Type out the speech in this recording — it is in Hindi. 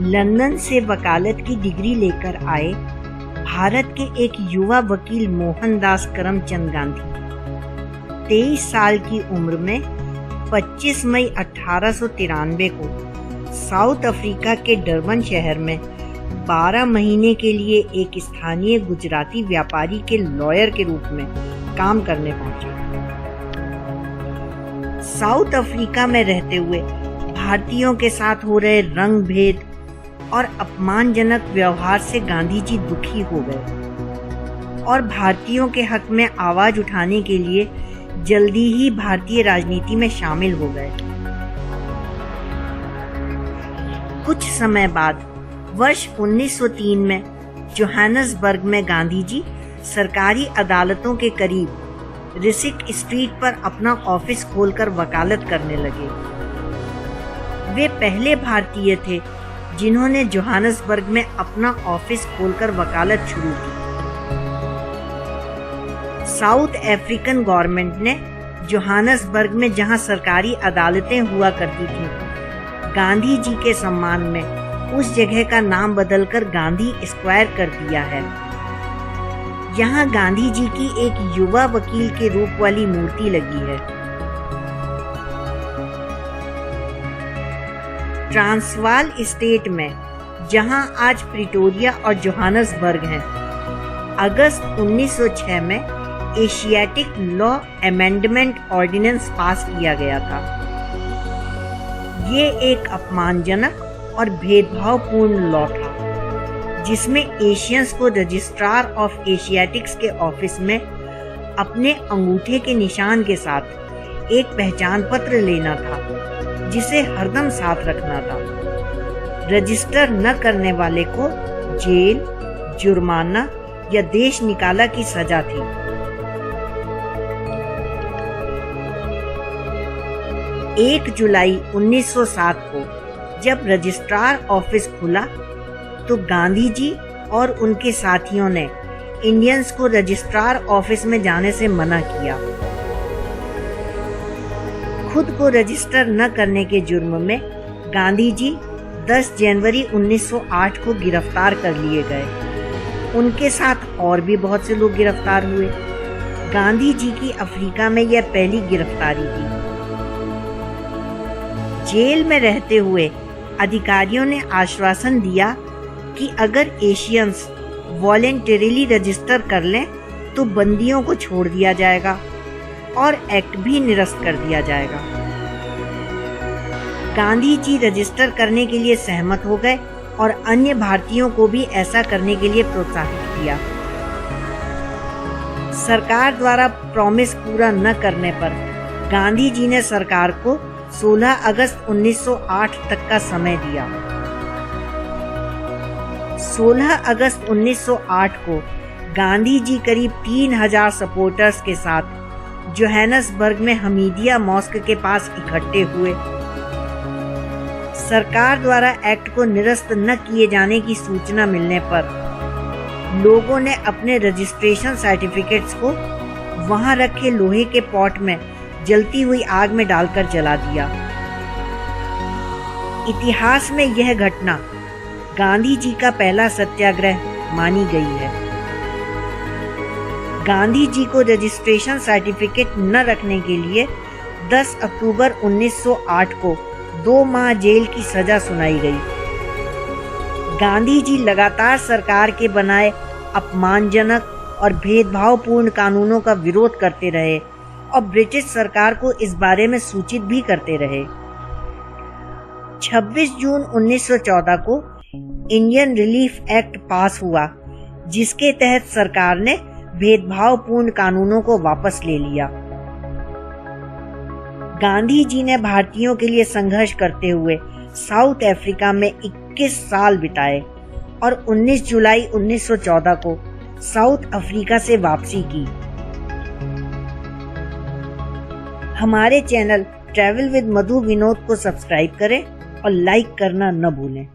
लंदन से वकालत की डिग्री लेकर आए भारत के एक युवा वकील मोहनदास करमचंद गांधी 23 साल की उम्र में 25 मई 1893 को साउथ अफ्रीका के डरबन शहर में 12 महीने के लिए एक स्थानीय गुजराती व्यापारी के लॉयर के रूप में काम करने पहुंचे। साउथ अफ्रीका में रहते हुए भारतीयों के साथ हो रहे रंग भेद और अपमानजनक व्यवहार से गांधी जी दुखी हो गए और भारतीयों के हक में आवाज उठाने के लिए जल्दी ही भारतीय राजनीति में शामिल हो गए। कुछ समय बाद वर्ष 1903 में जोहानसबर्ग में गांधी जी सरकारी अदालतों के करीब रिसिक स्ट्रीट पर अपना ऑफिस खोलकर वकालत करने लगे। वे पहले भारतीय थे जिन्होंने जोहानसबर्ग में अपना ऑफिस खोलकर वकालत शुरू की। साउथ अफ्रीकन गवर्नमेंट ने जोहानसबर्ग में जहां सरकारी अदालतें हुआ करती थीं, गांधी जी के सम्मान में उस जगह का नाम बदलकर गांधी स्क्वायर कर दिया है। यहाँ गांधी जी की एक युवा वकील के रूप वाली मूर्ति लगी है। ट्रांसवाल स्टेट में, जहां आज प्रिटोरिया और जोहानसबर्ग हैं, अगस्त 1906 में Asiatic law amendment ordinance pass किया गया था। ये एक अपमानजनक और भेदभावपूर्ण लॉ था जिसमें एशियंस को रजिस्ट्रार ऑफ एशियाटिक्स के ऑफिस में अपने अंगूठे के निशान के साथ एक पहचान पत्र लेना था जिसे हरदम साथ रखना था। रजिस्टर न करने वाले को जेल, जुर्माना या देश निकाला की सजा थी। एक जुलाई 1907 को जब रजिस्ट्रार ऑफिस खुला तो गांधी जी और उनके साथियों ने इंडियंस को रजिस्ट्रार ऑफिस में जाने से मना किया। खुद को रजिस्टर न करने के जुर्म में गांधी जी 10 जनवरी 1908 को गिरफ्तार कर लिए गए। उनके साथ और भी बहुत से लोग गिरफ्तार हुए। गांधी जी की अफ्रीका में यह पहली गिरफ्तारी थी। जेल में रहते हुए अधिकारियों ने आश्वासन दिया कि अगर एशियंस वॉलेंटरीली रजिस्टर कर लें तो बंदियों को छोड़ दिया जाएगा और एक्ट भी निरस्त कर दिया जाएगा। गांधी जी रजिस्टर करने के लिए सहमत हो गए और अन्य भारतीयों को भी ऐसा करने के लिए प्रोत्साहित किया। सरकार द्वारा प्रॉमिस पूरा न करने पर गांधी जी ने सरकार को 16 अगस्त 1908 तक का समय दिया। 16 अगस्त 1908 को गांधी जी करीब 3000 सपोर्टर्स के साथ जोहानसबर्ग में हमीदिया मॉस्क के पास इकट्ठे हुए। सरकार द्वारा एक्ट को निरस्त न किए जाने की सूचना मिलने पर लोगों ने अपने रजिस्ट्रेशन सर्टिफिकेट्स को वहां रखे लोहे के पॉट में जलती हुई आग में डालकर जला दिया। इतिहास में यह घटना गांधी जी का पहला सत्याग्रह मानी गई है। गांधी जी को रजिस्ट्रेशन सर्टिफिकेट न रखने के लिए 10 अक्टूबर 1908 को 2 माह जेल की सजा सुनाई गई। गांधी जी लगातार सरकार के बनाए अपमानजनक और भेदभावपूर्ण कानूनों का विरोध करते रहे और ब्रिटिश सरकार को इस बारे में सूचित भी करते रहे। 26 जून 1914 को इंडियन रिलीफ एक्ट पास हुआ जिसके तहत सरकार ने भेदभावपूर्ण कानूनों को वापस ले लिया। गांधी जी ने भारतीयों के लिए संघर्ष करते हुए साउथ अफ्रीका में 21 साल बिताए और 19 जुलाई 1914 को साउथ अफ्रीका से वापसी की। हमारे चैनल ट्रैवल विद मधु विनोद को सब्सक्राइब करें और लाइक करना न भूलें।